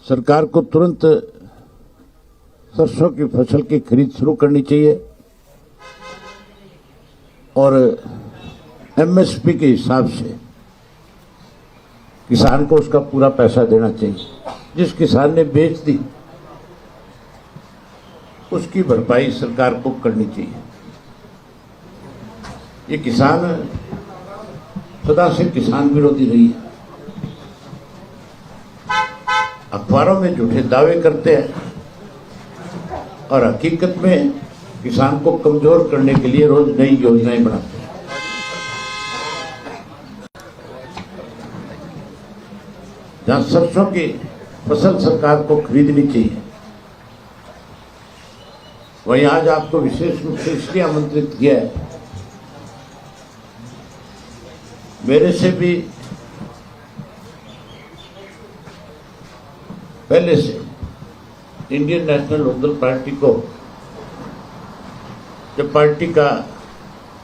सरकार को तुरंत सरसों की फसल की खरीद शुरू करनी चाहिए और एमएसपी के हिसाब से किसान को उसका पूरा पैसा देना चाहिए। जिस किसान ने बेच दी उसकी भरपाई सरकार को करनी चाहिए। ये किसान सदा से किसान विरोधी रही है। अखबारों में झूठे दावे करते हैं और हकीकत में किसान को कमजोर करने के लिए रोज नई योजनाएं बनाते हैं। जहां सरसों की फसल सरकार को खरीदनी चाहिए, वहीं आज आपको विशेष रूप से इसलिए आमंत्रित किया है, मेरे से भी पहले से इंडियन नेशनल लोकदल पार्टी को जब पार्टी का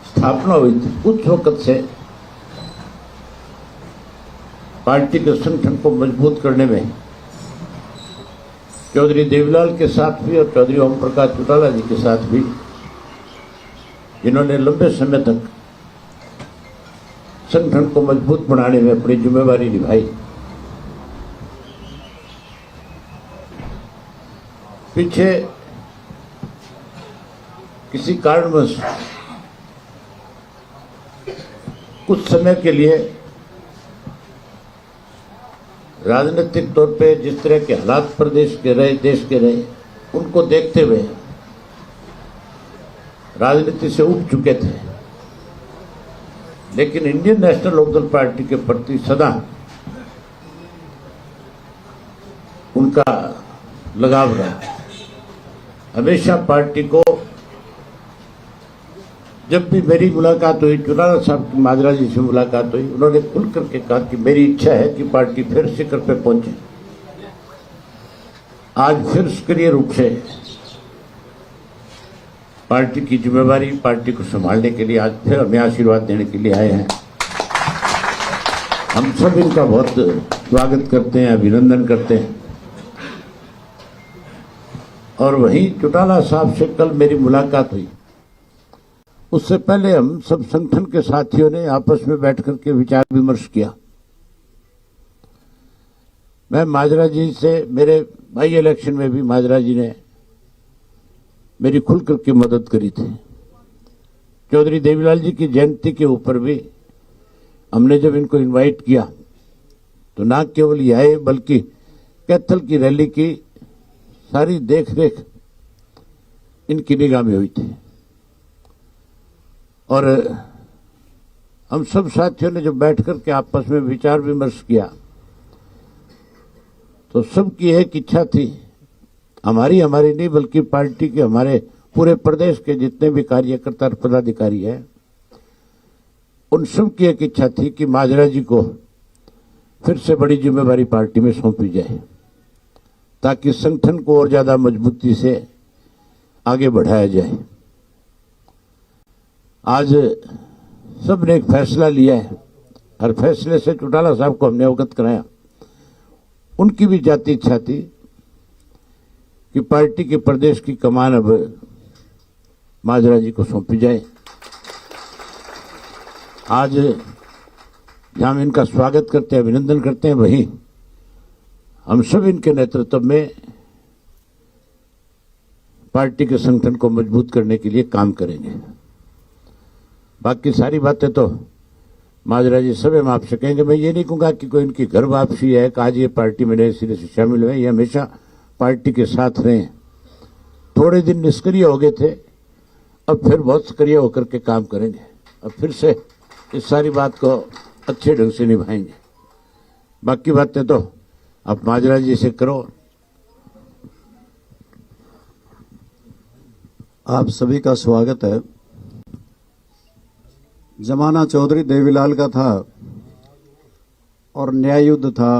स्थापना हुई थी उस वक्त से पार्टी के संगठन को मजबूत करने में चौधरी देवीलाल के साथ भी और चौधरी ओम प्रकाश चौटाला जी के साथ भी, जिन्होंने लंबे समय तक संगठन को मजबूत बनाने में अपनी जिम्मेवारी निभाई, पीछे किसी कारणवश कुछ समय के लिए राजनीतिक तौर पे जिस तरह के हालात प्रदेश के रहे, देश के रहे, उनको देखते हुए राजनीति से उब चुके थे। लेकिन इंडियन नेशनल लोकदल पार्टी के प्रति सदा उनका लगाव रहा। हमेशा पार्टी को जब भी मेरी मुलाकात हुई, चौटाला साहब की माजरा जी से मुलाकात हुई, उन्होंने खुल करके कहा कि मेरी इच्छा है कि पार्टी फिर शिखर पे पहुंचे। आज फिर सक्रिय रूप से पार्टी की जिम्मेवारी, पार्टी को संभालने के लिए आज फिर हमें आशीर्वाद देने के लिए आए हैं। हम सब इनका बहुत स्वागत करते हैं, अभिनंदन करते हैं। और वहीं चौटाला साहब से कल मेरी मुलाकात हुई, उससे पहले हम सब संगठन के साथियों ने आपस में बैठ करके विचार विमर्श किया। मैं माजरा जी से, मेरे बाई इलेक्शन में भी माजरा जी ने मेरी खुल करके मदद करी थी। चौधरी देवीलाल जी की जयंती के ऊपर भी हमने जब इनको इनवाइट किया तो ना केवल ये आए बल्कि कैथल की रैली की सारी देख रेख इनकी निगाह में हुई थी। और हम सब साथियों ने जब बैठ करके आपस में विचार विमर्श किया तो सबकी एक इच्छा थी, हमारी नहीं बल्कि पार्टी के, हमारे पूरे प्रदेश के जितने भी कार्यकर्ता और पदाधिकारी हैं, उन सब की एक इच्छा थी कि माजरा जी को फिर से बड़ी जिम्मेवारी पार्टी में सौंपी जाए ताकि संगठन को और ज्यादा मजबूती से आगे बढ़ाया जाए। आज सबने एक फैसला लिया है और फैसले से चौटाला साहब को हमने अवगत कराया। उनकी भी जाती इच्छा थी कि पार्टी के प्रदेश की कमान अब माजरा जी को सौंपी जाए। आज जहां हम इनका स्वागत करते हैं, अभिनंदन करते हैं, वहीं हम सब इनके नेतृत्व में पार्टी के संगठन को मजबूत करने के लिए काम करेंगे। बाकी सारी बातें तो माजरा जी सब हम आपसे कहेंगे। मैं ये नहीं कहूंगा कि कोई इनकी घर वापसी है कि आज ये पार्टी में नए सिरे से शामिल हुए। ये हमेशा पार्टी के साथ रहे। थोड़े दिन निष्क्रिय हो गए थे, अब फिर बहुत सक्रिय होकर के काम करेंगे। अब फिर से इस सारी बात को अच्छे ढंग से निभाएंगे। बाकी बातें तो आप माजरा जी से करो। आप सभी का स्वागत है। जमाना चौधरी देवीलाल का था और न्याय युद्ध था।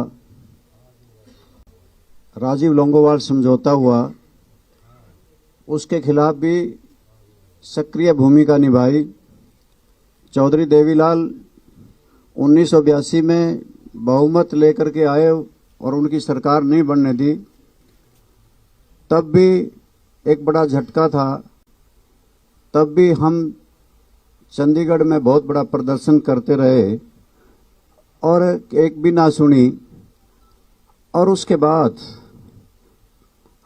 राजीव लोंगोवाल समझौता हुआ, उसके खिलाफ भी सक्रिय भूमिका निभाई। चौधरी देवीलाल 1982 में बहुमत लेकर के आए और उनकी सरकार नहीं बनने दी, तब भी एक बड़ा झटका था। तब भी हम चंडीगढ़ में बहुत बड़ा प्रदर्शन करते रहे और एक भी ना सुनी। और उसके बाद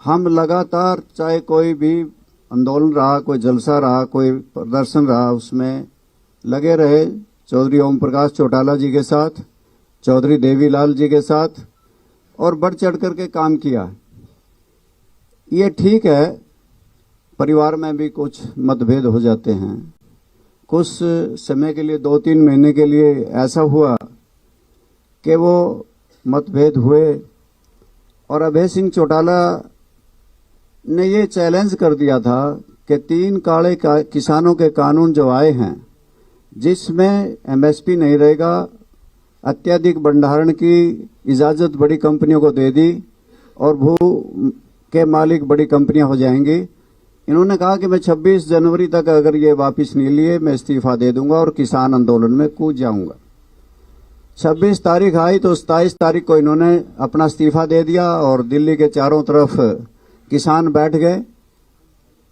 हम लगातार, चाहे कोई भी आंदोलन रहा, कोई जलसा रहा, कोई प्रदर्शन रहा, उसमें लगे रहे। चौधरी ओम प्रकाश चौटाला जी के साथ, चौधरी देवीलाल जी के साथ, और बढ़ चढ़ करके काम किया। ये ठीक है, परिवार में भी कुछ मतभेद हो जाते हैं। कुछ समय के लिए, 2-3 महीने के लिए ऐसा हुआ कि वो मतभेद हुए और अभय सिंह चौटाला ने ये चैलेंज कर दिया था कि 3 काले किसानों के कानून जो आए हैं, जिसमें एमएसपी नहीं रहेगा, अत्यधिक भंडारण की इजाजत बड़ी कंपनियों को दे दी और भू के मालिक बड़ी कंपनियां हो जाएंगी। इन्होंने कहा कि मैं 26 जनवरी तक अगर ये वापस नहीं लिए, मैं इस्तीफा दे दूंगा और किसान आंदोलन में कूद जाऊंगा। 26 तारीख आई तो 27 तारीख को इन्होंने अपना इस्तीफा दे दिया और दिल्ली के चारों तरफ किसान बैठ गए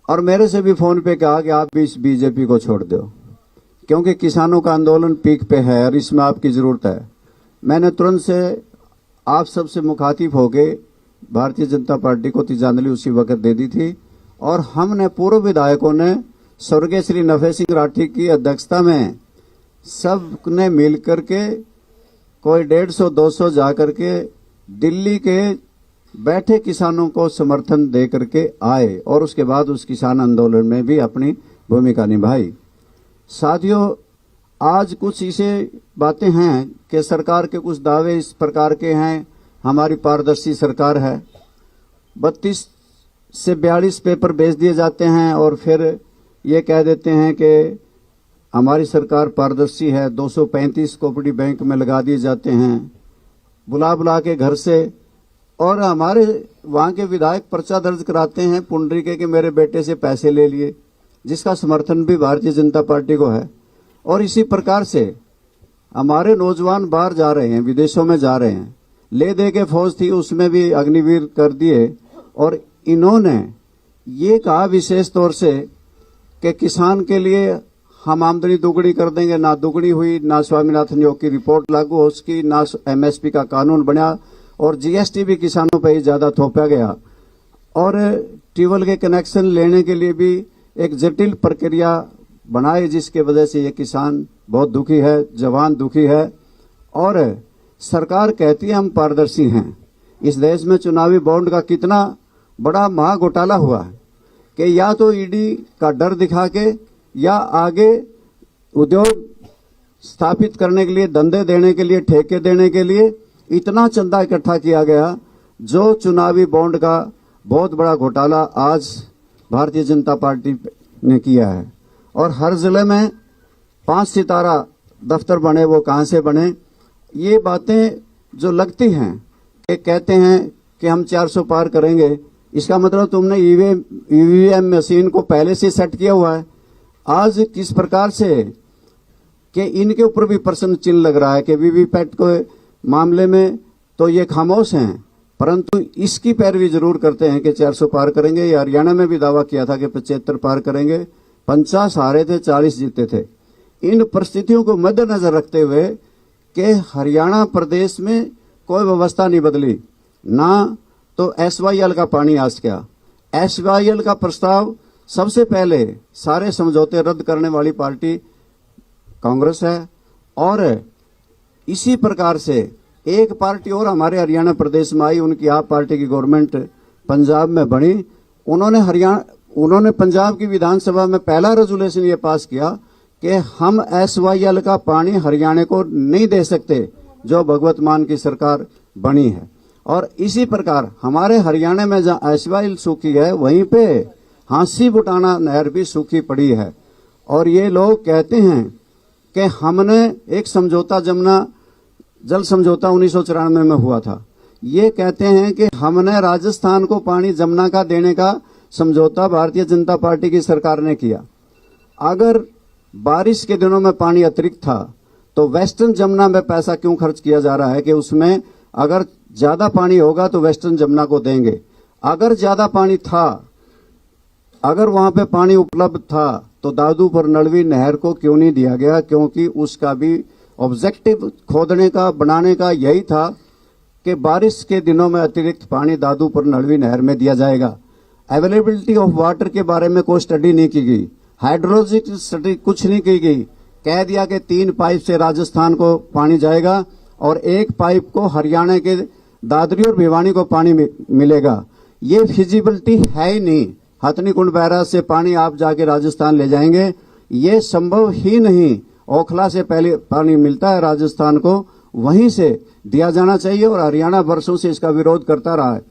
और मेरे से भी फोन पे कहा कि आप भी इस बीजेपी को छोड़ दो, क्योंकि किसानों का आंदोलन पीक पे है और इसमें आपकी जरूरत है। मैंने तुरंत से आप सबसे मुखातिब होके भारतीय जनता पार्टी को तिजांजलि उसी वक्त दे दी थी और हमने पूर्व विधायकों ने स्वर्गीय श्री नफे सिंह राठी की अध्यक्षता में सब ने मिल करके कोई 150-200 जाकर के दिल्ली के बैठे किसानों को समर्थन दे करके आए और उसके बाद उस किसान आंदोलन में भी अपनी भूमिका निभाई। साथियों, आज कुछ ऐसे बातें हैं कि सरकार के कुछ दावे इस प्रकार के हैं, हमारी पारदर्शी सरकार है, 32 से 42 पेपर भेज दिए जाते हैं और फिर ये कह देते हैं कि हमारी सरकार पारदर्शी है। 235 कोऑपरेटिव बैंक में लगा दिए जाते हैं बुला बुला के घर से, और हमारे वहां के विधायक पर्चा दर्ज कराते हैं पुंडरीके के मेरे बेटे से पैसे ले लिए, जिसका समर्थन भी भारतीय जनता पार्टी को है। और इसी प्रकार से हमारे नौजवान बाहर जा रहे हैं, विदेशों में जा रहे हैं, ले दे के फौज थी उसमें भी अग्निवीर कर दिए। और इन्होंने ये कहा विशेष तौर से कि किसान के लिए हम आमदनी दोगुनी कर देंगे, ना दोगुनी हुई, ना स्वामीनाथन योग की रिपोर्ट लागू हो उसकी, ना एमएसपी का कानून बना और जीएसटी भी किसानों पर ही ज्यादा थोपा गया। और ट्यूबवेल के कनेक्शन लेने के लिए भी एक जटिल प्रक्रिया बनाई, जिसके वजह से ये किसान बहुत दुखी है, जवान दुखी है। और सरकार कहती है हम पारदर्शी हैं। इस देश में चुनावी बॉन्ड का कितना बड़ा महा घोटाला हुआ है कि या तो ईडी का डर दिखा के या आगे उद्योग स्थापित करने के लिए, धंधे देने के लिए, ठेके देने के लिए इतना चंदा इकट्ठा किया गया, जो चुनावी बॉन्ड का बहुत बड़ा घोटाला आज भारतीय जनता पार्टी ने किया है। और हर जिले में 5 सितारा दफ्तर बने, वो कहां से बने? ये बातें जो लगती हैं कि कहते हैं कि हम 400 पार करेंगे, इसका मतलब तुमने ईवीएम मशीन को पहले से सेट किया हुआ है। आज किस प्रकार से कि इनके ऊपर भी प्रश्न चिन्ह लग रहा है कि वीवीपैट के मामले में तो ये खामोश हैं, परंतु इसकी पैरवी जरूर करते हैं कि 400 पार करेंगे। ये हरियाणा में भी दावा किया था कि 75 पार करेंगे, 50 हारे थे, 40 जीते थे। इन परिस्थितियों को मद्देनजर रखते हुए कि हरियाणा प्रदेश में कोई व्यवस्था नहीं बदली, ना तो एसवाईएल का पानी आज क्या। एसवाईएल का प्रस्ताव सबसे पहले सारे समझौते रद्द करने वाली पार्टी कांग्रेस है। और इसी प्रकार से एक पार्टी और हमारे हरियाणा प्रदेश में आई, उनकी आप पार्टी की गवर्नमेंट पंजाब में बनी। उन्होंने पंजाब की विधानसभा में पहला रेजोल्यूशन ये पास किया कि हम एसवाईएल का पानी हरियाणा को नहीं दे सकते, जो भगवत मान की सरकार बनी है। और इसी प्रकार हमारे हरियाणा में जहां एसवाईएल सूखी है, वहीं पे हांसी बुटाना नहर भी सूखी पड़ी है। और ये लोग कहते हैं कि हमने एक समझौता, जमुना जल समझौता 1994 में हुआ था, ये कहते हैं कि हमने राजस्थान को पानी जमुना का देने का समझौता भारतीय जनता पार्टी की सरकार ने किया। अगर बारिश के दिनों में पानी अतिरिक्त था तो वेस्टर्न जमुना में पैसा क्यों खर्च किया जा रहा है कि उसमें अगर ज्यादा पानी होगा तो वेस्टर्न जमुना को देंगे। अगर ज्यादा पानी था, अगर वहां पे पानी उपलब्ध था तो दादूपुर नलवी नहर को क्यों नहीं दिया गया? क्योंकि उसका भी ऑब्जेक्टिव खोदने का, बनाने का यही था कि बारिश के दिनों में अतिरिक्त पानी दादूपुर नलवी नहर में दिया जाएगा। अवेलेबिलिटी ऑफ वाटर के बारे में कोई स्टडी नहीं की गई, हाइड्रोलॉजिक स्टडी कुछ नहीं की गई। कह दिया कि 3 पाइप से राजस्थान को पानी जाएगा और 1 पाइप को हरियाणा के दादरी और भिवानी को पानी मिलेगा। ये फिजिबिलिटी है ही नहीं। हथनी कुंड बैराज से पानी आप जाके राजस्थान ले जाएंगे, ये संभव ही नहीं। ओखला से पहले पानी मिलता है राजस्थान को, वहीं से दिया जाना चाहिए और हरियाणा वर्षों से इसका विरोध करता रहा है।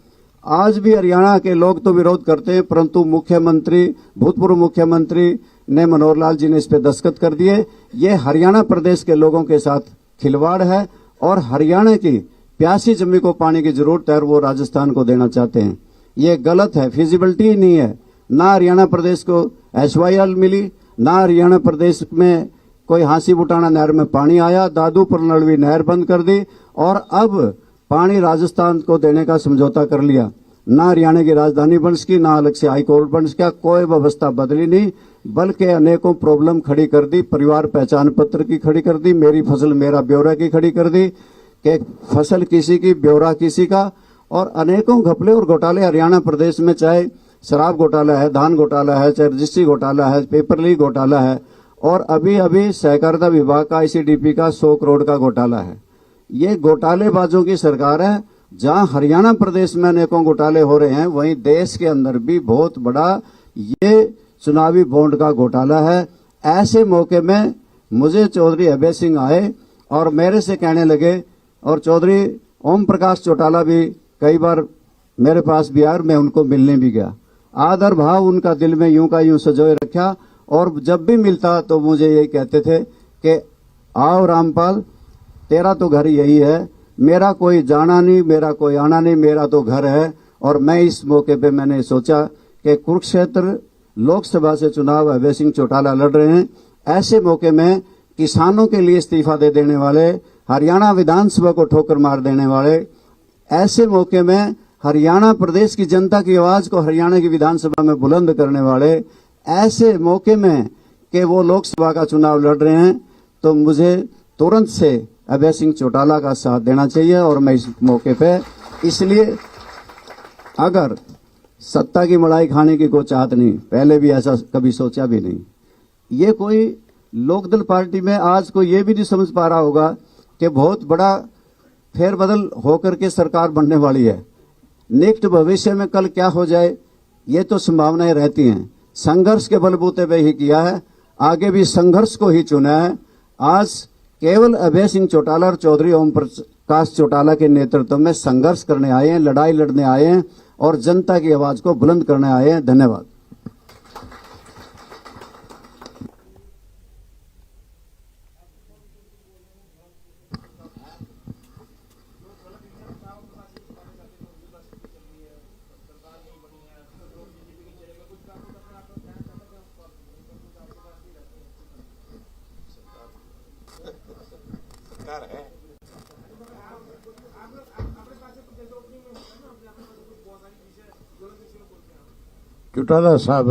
आज भी हरियाणा के लोग तो विरोध करते हैं, परंतु मुख्यमंत्री, भूतपूर्व मुख्यमंत्री ने, मनोहर लाल जी ने इस पे दस्तखत कर दिए। ये हरियाणा प्रदेश के लोगों के साथ खिलवाड़ है और हरियाणा की प्यासी जमीन को पानी की जरूरत है और वो राजस्थान को देना चाहते हैं। ये गलत है, फिजिबिलिटी ही नहीं है। ना हरियाणा प्रदेश को SYL मिली, ना हरियाणा प्रदेश में कोई हांसी बुटाना नहर में पानी आया। दादूपुर नलवी नहर बंद कर दी और अब पानी राजस्थान को देने का समझौता कर लिया। ना हरियाणा की राजधानी बन सकी, ना अलग से हाई कोर्ट बन सका, कोई व्यवस्था बदली नहीं, बल्कि अनेकों प्रॉब्लम खड़ी कर दी। परिवार पहचान पत्र की खड़ी कर दी, मेरी फसल मेरा ब्यौरा की खड़ी कर दी कि फसल किसी की, ब्यौरा किसी का, और अनेकों घपले और घोटाले हरियाणा प्रदेश में, चाहे शराब घोटाला है, धान घोटाला है, चाहे रजिस्ट्री घोटाला है, पेपर लीक घोटाला है, और अभी अभी सहकारिता विभाग का ICDP का 100 करोड़ का घोटाला है। ये घोटालेबाजों की सरकार है। जहां हरियाणा प्रदेश में अनेकों घोटाले हो रहे हैं, वहीं देश के अंदर भी बहुत बड़ा ये चुनावी बॉन्ड का घोटाला है। ऐसे मौके में मुझे चौधरी अभय सिंह आए और मेरे से कहने लगे, और चौधरी ओम प्रकाश चौटाला भी कई बार मेरे पास भी आए और मैं उनको मिलने भी गया। आदर भाव उनका दिल में यूं का यूं सजोए रखा, और जब भी मिलता तो मुझे यही कहते थे कि आओ रामपाल, तेरा तो घर यही है, मेरा कोई जाना नहीं, मेरा कोई आना नहीं, मेरा तो घर है। और मैं इस मौके पे मैंने सोचा कि कुरुक्षेत्र लोकसभा से चुनाव अभय सिंह चौटाला लड़ रहे हैं। ऐसे मौके में किसानों के लिए इस्तीफा दे देने वाले, हरियाणा विधानसभा को ठोकर मार देने वाले, ऐसे मौके में हरियाणा प्रदेश की जनता की आवाज को हरियाणा की विधानसभा में बुलंद करने वाले, ऐसे मौके में कि वो लोकसभा का चुनाव लड़ रहे हैं, तो मुझे तुरंत से अभय सिंह चौटाला का साथ देना चाहिए। और मैं इस मौके पे, इसलिए अगर सत्ता की मलाई खाने की कोई चाहत नहीं, पहले भी ऐसा कभी सोचा भी नहीं। ये कोई लोकदल पार्टी में आज को ये भी नहीं समझ पा रहा होगा कि बहुत बड़ा फेरबदल होकर के सरकार बनने वाली है। निकट भविष्य में कल क्या हो जाए, ये तो संभावनाएं रहती हैं। संघर्ष के बलबूते पे ही किया है, आगे भी संघर्ष को ही चुना है। आज केवल अभय सिंह चौटाला और चौधरी ओम प्रकाश चौटाला के नेतृत्व में संघर्ष करने आए हैं, लड़ाई लड़ने आए हैं और जनता की आवाज को बुलंद करने आए हैं। धन्यवाद। चौटाला साहब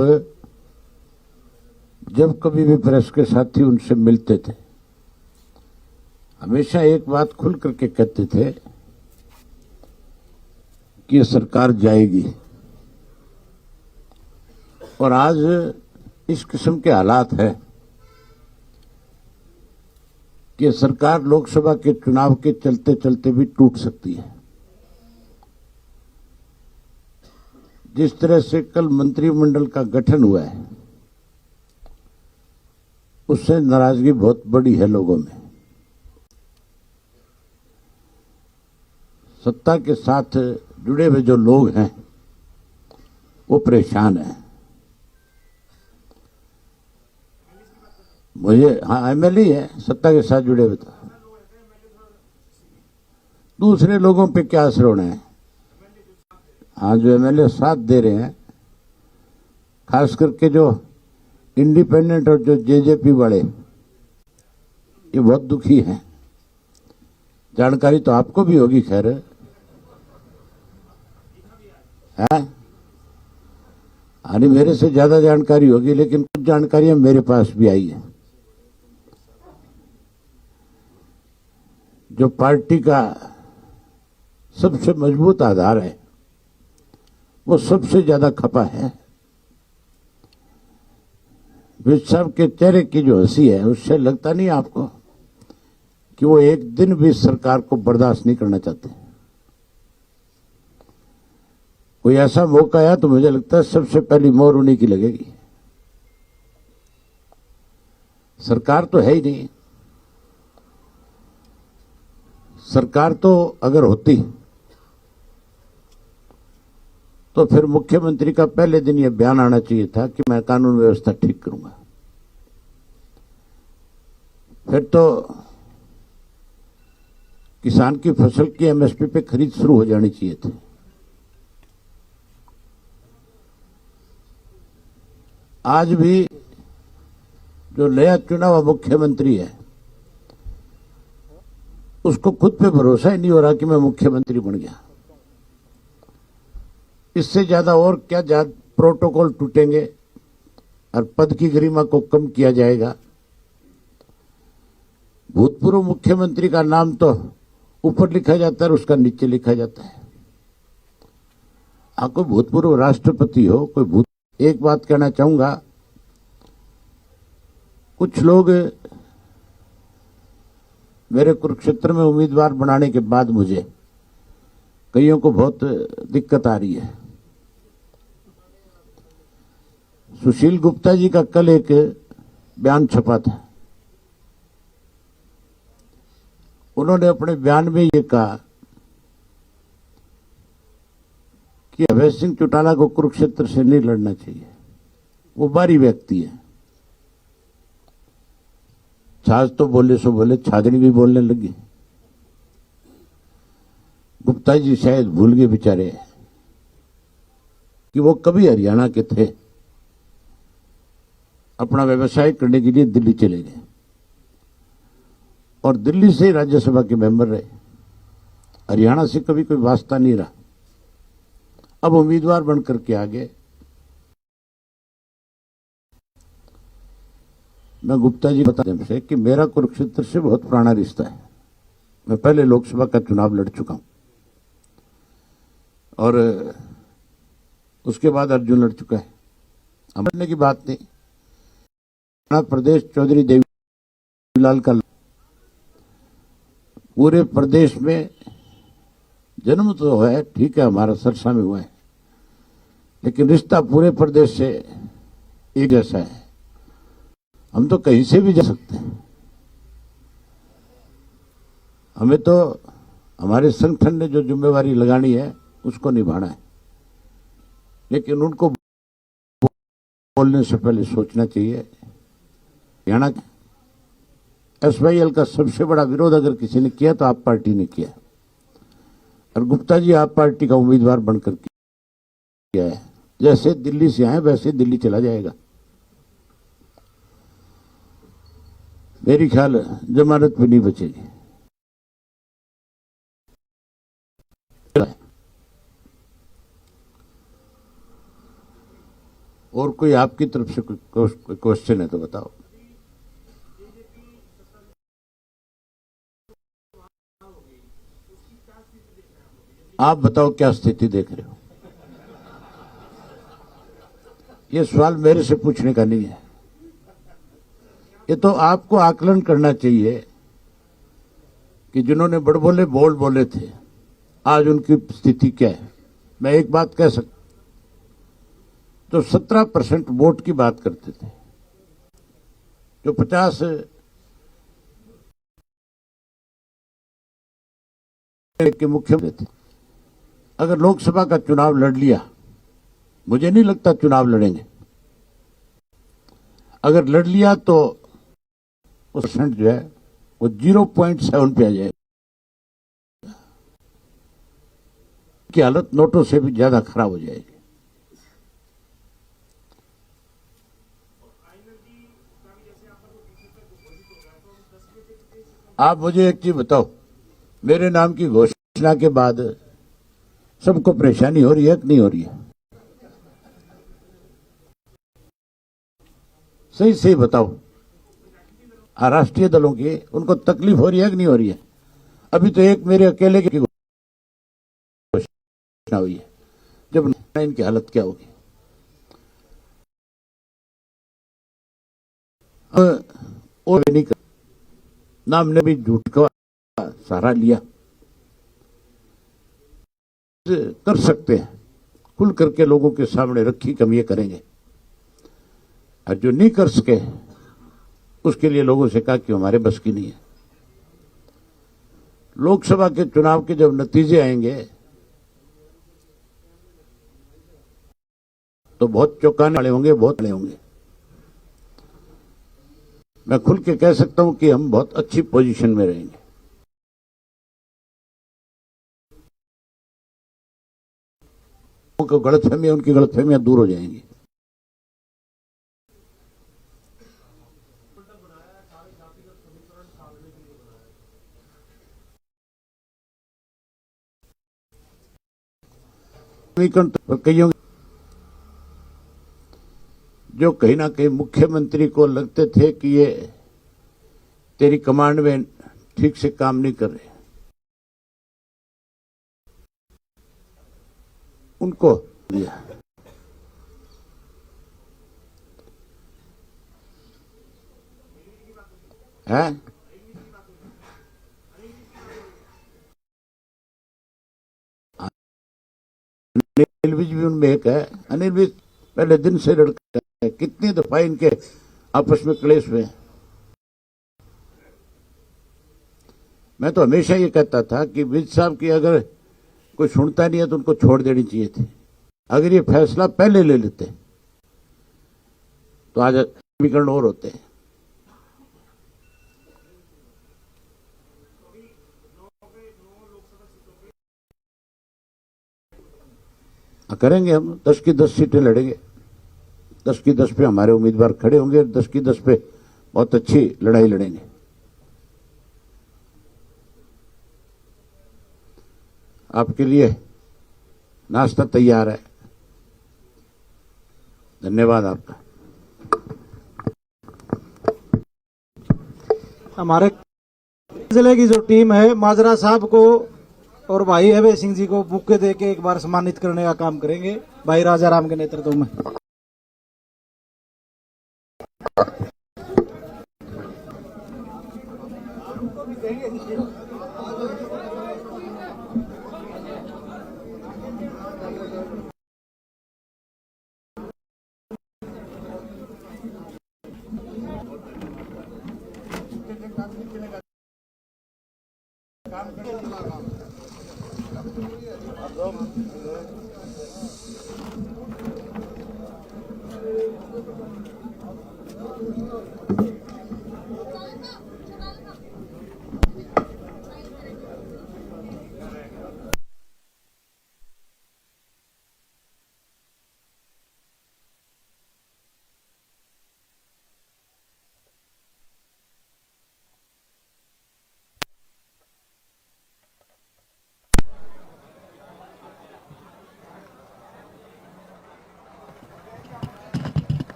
जब कभी भी प्रेस के साथी उनसे मिलते थे, हमेशा एक बात खुल करके कहते थे कि ये सरकार जाएगी। और आज इस किस्म के हालात है कि सरकार लोकसभा के चुनाव के चलते चलते भी टूट सकती है। जिस तरह से कल मंत्रिमंडल का गठन हुआ है, उससे नाराजगी बहुत बड़ी है लोगों में। सत्ता के साथ जुड़े हुए जो लोग हैं वो परेशान हैं। मुझे, हाँ, MLA है, सत्ता के साथ जुड़े हुए था। दूसरे लोगों पे क्या असर होना है? हाँ, जो MLA साथ दे रहे हैं, खास करके जो इंडिपेंडेंट और जो JJP वाले, ये बहुत दुखी हैं। जानकारी तो आपको भी होगी खैर, है? यानी मेरे से ज्यादा जानकारी होगी, लेकिन कुछ जानकारियां मेरे पास भी आई है। जो पार्टी का सबसे मजबूत आधार है, वो सबसे ज्यादा खपा है। विज साहब के चेहरे की जो हंसी है, उससे लगता नहीं आपको कि वो एक दिन भी सरकार को बर्दाश्त नहीं करना चाहते। कोई ऐसा मौका आया तो मुझे लगता है सबसे पहली मोहर उन्हीं की लगेगी। सरकार तो है ही नहीं। सरकार तो अगर होती तो फिर मुख्यमंत्री का पहले दिन यह बयान आना चाहिए था कि मैं कानून व्यवस्था ठीक करूंगा। फिर तो किसान की फसल की एमएसपी पे खरीद शुरू हो जानी चाहिए थी। आज भी जो नया चुना हुआ मुख्यमंत्री है, उसको खुद पे भरोसा ही नहीं हो रहा कि मैं मुख्यमंत्री बन गया। इससे ज्यादा और क्या प्रोटोकॉल टूटेंगे और पद की गरिमा को कम किया जाएगा। भूतपूर्व मुख्यमंत्री का नाम तो ऊपर लिखा जाता है और उसका नीचे लिखा जाता है। कोई भूतपूर्व राष्ट्रपति हो, कोई एक बात कहना चाहूंगा, कुछ लोग मेरे कुरुक्षेत्र में उम्मीदवार बनाने के बाद मुझे कईयों को बहुत दिक्कत आ रही है। सुशील गुप्ता जी का कल एक बयान छपा था। उन्होंने अपने बयान में ये कहा कि अभय सिंह चौटाला को कुरुक्षेत्र से नहीं लड़ना चाहिए, वो बाहरी व्यक्ति है। छाछ तो बोले सो बोले, छाजनी भी बोलने लगी। गुप्ता जी शायद भूल गए बेचारे कि वो कभी हरियाणा के थे, अपना व्यवसाय करने के लिए दिल्ली चले गए और दिल्ली से राज्यसभा के मेंबर रहे। हरियाणा से कभी कोई वास्ता नहीं रहा। अब उम्मीदवार बनकर के आ गए। मैं गुप्ता जी बता दें कि मेरा कुरुक्षेत्र से बहुत पुराना रिश्ता है। मैं पहले लोकसभा का चुनाव लड़ चुका हूं और उसके बाद अर्जुन लड़ चुका है। लड़ने की बात नहीं। प्रदेश चौधरी देवीलाल का पूरे प्रदेश में जन्म तो है, ठीक है, हमारा सरसा में हुआ है, लेकिन रिश्ता पूरे प्रदेश से एक जैसा है। हम तो कहीं से भी जा सकते हैं। हमें तो हमारे संगठन ने जो जिम्मेवारी लगानी है उसको निभाना है, लेकिन उनको बोलने से पहले सोचना चाहिए। हरियाणा एसवाईएल का सबसे बड़ा विरोध अगर किसी ने किया तो आप पार्टी ने किया, और गुप्ता जी आप पार्टी का उम्मीदवार बनकर किया है। जैसे दिल्ली से आए वैसे दिल्ली चला जाएगा। मेरी ख्याल जमानत भी नहीं बचेगी। और कोई आपकी तरफ से कोई क्वेश्चन है तो बताओ। आप बताओ क्या स्थिति देख रहे हो। ये सवाल मेरे से पूछने का नहीं है। ये तो आपको आकलन करना चाहिए कि जिन्होंने बड़बोले बोल बोले थे, आज उनकी स्थिति क्या है। मैं एक बात कह सकता, तो 17% वोट की बात करते थे, जो 50 के मुख्यमंत्री थे, अगर लोकसभा का चुनाव लड़ लिया, मुझे नहीं लगता चुनाव लड़ेंगे। अगर लड़ लिया तो परसेंट जो है वो 0.7 पे आ जाएगा। की हालत नोटों से भी ज्यादा खराब हो जाएगी। आप मुझे एक चीज बताओ, मेरे नाम की घोषणा के बाद सबको परेशानी हो रही है कि नहीं हो रही है? सही सही बताओ। राष्ट्रीय दलों की उनको तकलीफ हो रही है कि नहीं हो रही है? अभी तो एक मेरे अकेले की घोषणा हुई है, जब इनकी हालत क्या होगी? और नहीं कर, नाम ने भी झूठ का सहारा लिया। कर सकते हैं, खुल करके लोगों के सामने रखी कम ये करेंगे, और जो नहीं कर सके उसके लिए लोगों से कहा कि हमारे बस की नहीं है। लोकसभा के चुनाव के जब नतीजे आएंगे तो बहुत चौंकाने वाले होंगे, बहुत बड़े होंगे। मैं खुल के कह सकता हूं कि हम बहुत अच्छी पोजीशन में रहेंगे। उनको गलतफहमियां, उनकी गलतफहमियां दूर हो जाएंगी। कईयों जो कहीं ना कहीं मुख्यमंत्री को लगते थे कि ये तेरी कमांड में ठीक से काम नहीं कर रहे, उनको दिया। है अनिल विज भी उनमें एक है। अनिल विज पहले दिन से लड़का है, कितनी दफा इनके आपस में क्लेश हुए। मैं तो हमेशा ये कहता था कि विज साहब की अगर कोई सुनता नहीं है तो उनको छोड़ देनी चाहिए थी। अगर ये फैसला पहले ले लेते तो आज समीकरण और होते। करेंगे हम, 10 की 10 सीटें लड़ेंगे। 10 की 10 पे हमारे उम्मीदवार खड़े होंगे, 10 की 10 पे बहुत अच्छी लड़ाई लड़ेंगे। आपके लिए नाश्ता तैयार है। धन्यवाद आपका। हमारे जिले की जो टीम है, माजरा साहब को और भाई अभय सिंह जी को बुके दे के एक बार सम्मानित करने का काम करेंगे, भाई राजा राम के नेतृत्व में।